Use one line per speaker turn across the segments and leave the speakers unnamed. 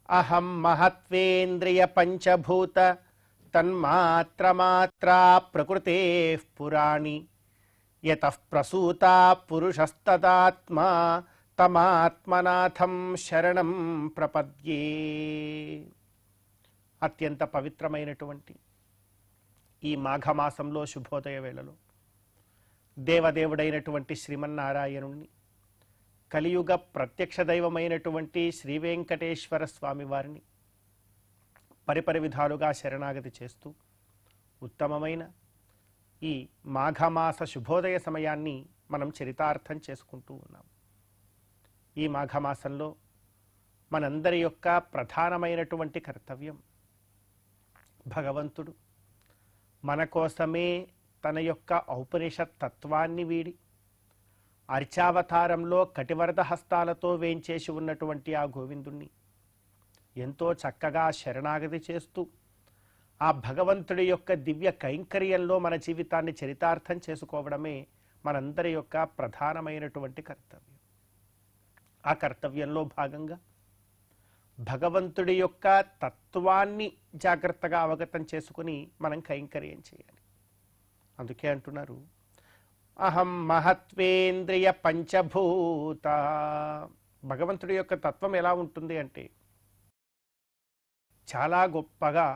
అహం మహత్వేంద్రియ పంచభూత తన్మాత్రమాత్రా ప్రకృతే పురాణి యతః ప్రసూతా పురుషస్తదాత్మా తమాత్మనాథం శరణం ప్రపద్యే. అత్యంత పవిత్రమైనటువంటి ఈ మాఘమాసంలో శుభోదయ వేళలో దేవదేవుడైనటువంటి శ్రీమన్నారాయణుణ్ణి, కలియుగ ప్రత్యక్ష దైవమైనటువంటి శ్రీ వెంకటేశ్వర స్వామి వారిని పరిపరి విధాలుగా శరణాగతి చేస్తూ ఉత్తమమైన ఈ మాఘమాస శుభోదయ సమయాన్ని మనం చరితార్థం చేసుకుంటూ ఉన్నాం. ఈ మాఘమాసంలో మనందరి యొక్క ప్రధానమైనటువంటి కర్తవ్యం, భగవంతుడు మన కోసమే తన యొక్క ఔపనిషత్ తత్వాన్ని వీడి అర్చావతారంలో కటివరద హస్తాలతో వేంచేసి ఉన్నటువంటి ఆ గోవిందుణ్ణి ఎంతో చక్కగా శరణాగతి చేస్తూ ఆ భగవంతుడి యొక్క దివ్య కైంకర్యంలో మన జీవితాన్ని చరితార్థం చేసుకోవడమే మనందరి యొక్క ప్రధానమైనటువంటి కర్తవ్యం. ఆ కర్తవ్యంలో భాగంగా భగవంతుడి యొక్క తత్వాన్ని జాగ్రత్తగా అవగతం చేసుకుని మనం కైంకర్యం చేయాలి. అందుకే అంటున్నారు, అహం మహత్వేంద్రియ పంచభూత. భగవంతుడి యొక్క తత్వం ఎలా ఉంటుంది అంటే చాలా గొప్పగా,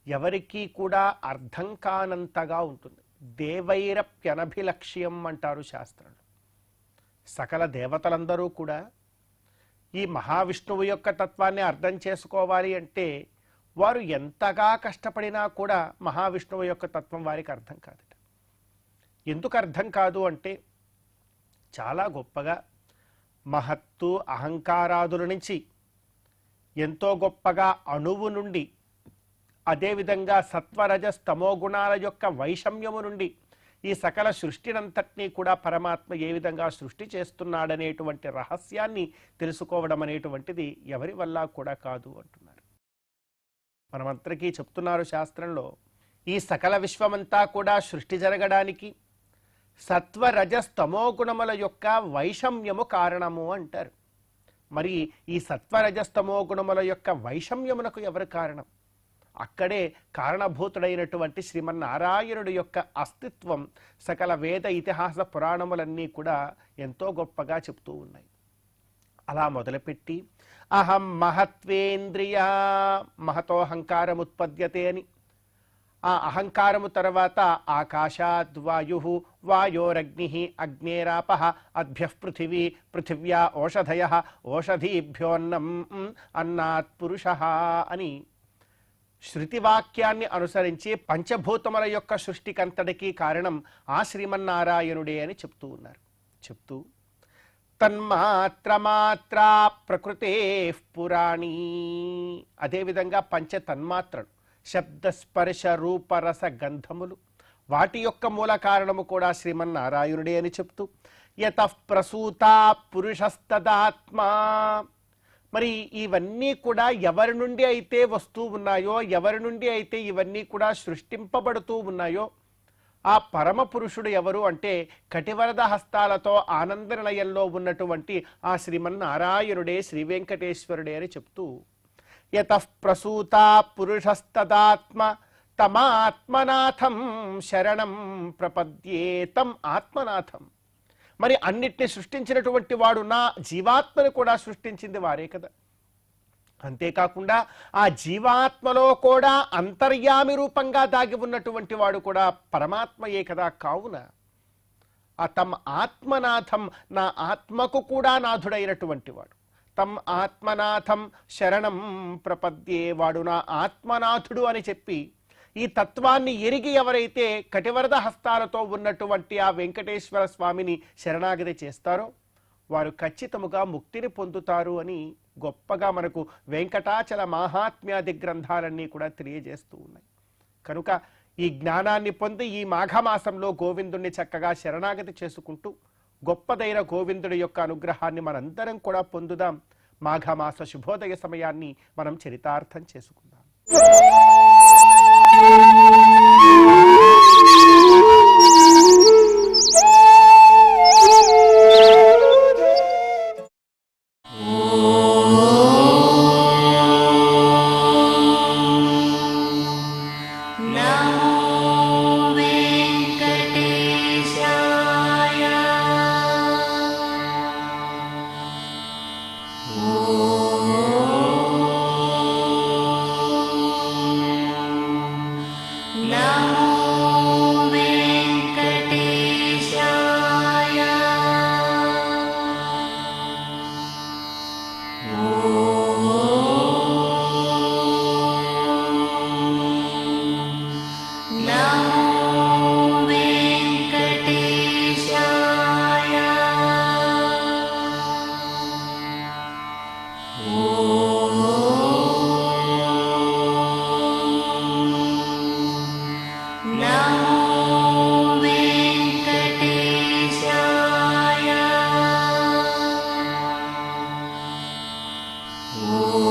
ఎవరికీ కూడా అర్థం కానంతగా ఉంటుంది. దేవైరప్యనభిలక్ష్యం అంటారు శాస్త్రంలో. సకల దేవతలందరూ కూడా ఈ మహావిష్ణువు యొక్క తత్వాన్ని అర్థం చేసుకోవాలి అంటే వారు ఎంతగా కష్టపడినా కూడా మహావిష్ణువు యొక్క తత్వం వారికి అర్థం కాదట. ఎందుకు అర్థం కాదు అంటే చాలా గొప్పగా మహత్తు అహంకారాదుల నుంచి, ఎంతో గొప్పగా అణువు నుండి, అదేవిధంగా సత్వరజస్ తమో గుణాల యొక్క వైషమ్యము నుండి ఈ సకల సృష్టినంతటినీ కూడా పరమాత్మ ఏ విధంగా సృష్టి చేస్తున్నాడనేటువంటి రహస్యాన్ని తెలుసుకోవడం అనేటువంటిది ఎవరి వల్ల కూడా కాదు అంటున్నారు. మనమందరికీ చెప్తున్నారు శాస్త్రంలో, ఈ సకల విశ్వమంతా కూడా సృష్టి జరగడానికి సత్వరజస్ తమో గుణముల యొక్క వైషమ్యము కారణము అంటారు. మరి ఈ సత్వరజస్తమో గుణముల యొక్క వైషమ్యమునకు ఎవరు కారణం? అక్కడే కారణభూతుడైనటువంటి శ్రీమన్నారాయణుడి యొక్క అస్తిత్వం సకల వేద ఇతిహాస పురాణములన్నీ కూడా ఎంతో గొప్పగా చెప్తూ ఉన్నాయి. అలా మొదలుపెట్టి అహం మహత్వేంద్రియ, మహతోహంకారం ఉత్పద్యతే అని, ఆ అహంకారము తర్వాత ఆకాశాద్వాయు వాయోరగ్ని అగ్నేరాప అద్భ్యః పృథివీ పృథివ్యా ఓషధయ ఓషధీభ్యోన్నం అన్నాత్ పురుష అని శృతివాక్యాన్ని అనుసరించి పంచభూతముల యొక్క సృష్టికంతటికి కారణం ఆ శ్రీమన్నారాయణుడే అని చెప్తూ ఉన్నారు. చెప్తూ తన్మాత్రమాత్రా ప్రకృతే పురాణీ, అదేవిధంగా పంచ తన్మాత్రలు, శబ్దస్పర్శ రూపరస గంధములు, వాటి యొక్క మూల కారణము కూడా శ్రీమన్నారాయణుడే అని చెప్తూ యతః ప్రసూతా పురుషస్తదాత్మా, మరి ఇవన్నీ కూడా ఎవరి నుండి అయితే వస్తూ ఉన్నాయో, ఎవరి నుండి అయితే ఇవన్నీ కూడా సృష్టింపబడుతూ ఉన్నాయో ఆ పరమ పురుషుడు ఎవరు అంటే కటివరద హస్తాలతో ఆనంద నిలయంలో ఉన్నటువంటి ఆ శ్రీమన్నారాయణుడే, శ్రీ వెంకటేశ్వరుడే అని చెప్తూ యతః ప్రసూతా పురుషస్తదాత్మ తమాత్మనాథం శరణం ప్రపద్యే. తం ఆత్మనాథం, మరి అన్నిటిని సృష్టించినటువంటి వాడు నా జీవాత్మను కూడా సృష్టించింది వారే కదా. అంతేకాకుండా ఆ జీవాత్మలో కూడా అంతర్యామి రూపంగా దాగి ఉన్నటువంటి వాడు కూడా పరమాత్మయే కదా. కావున ఆ తమ ఆత్మనాథం, నా ఆత్మకు కూడా నాథుడైనటువంటి వాడు, తమ్ ఆత్మనాథం శరణం ప్రపద్యే, వాడు నా ఆత్మనాథుడు అని చెప్పి ఈ తత్వాన్ని ఎరిగి ఎవరైతే కటివరద హస్తాలతో ఉన్నటువంటి ఆ వెంకటేశ్వర స్వామిని శరణాగతి చేస్తారో వారు ఖచ్చితముగా ముక్తిని పొందుతారు అని గొప్పగా మనకు వెంకటాచల మహాత్మ్యాది గ్రంథాలన్నీ కూడా తెలియజేస్తూ ఉన్నాయి. కనుక ఈ జ్ఞానాన్ని పొంది ఈ మాఘమాసంలో గోవిందుణ్ణి చక్కగా శరణాగతి చేసుకుంటూ గొప్పదైన గోవిందుడి యొక్క అనుగ్రహాన్ని మనందరం కూడా పొందుదాం. మాఘమాస శుభోదయ సమయాన్ని మనం చరితార్థం చేసుకుందాం.
ఓం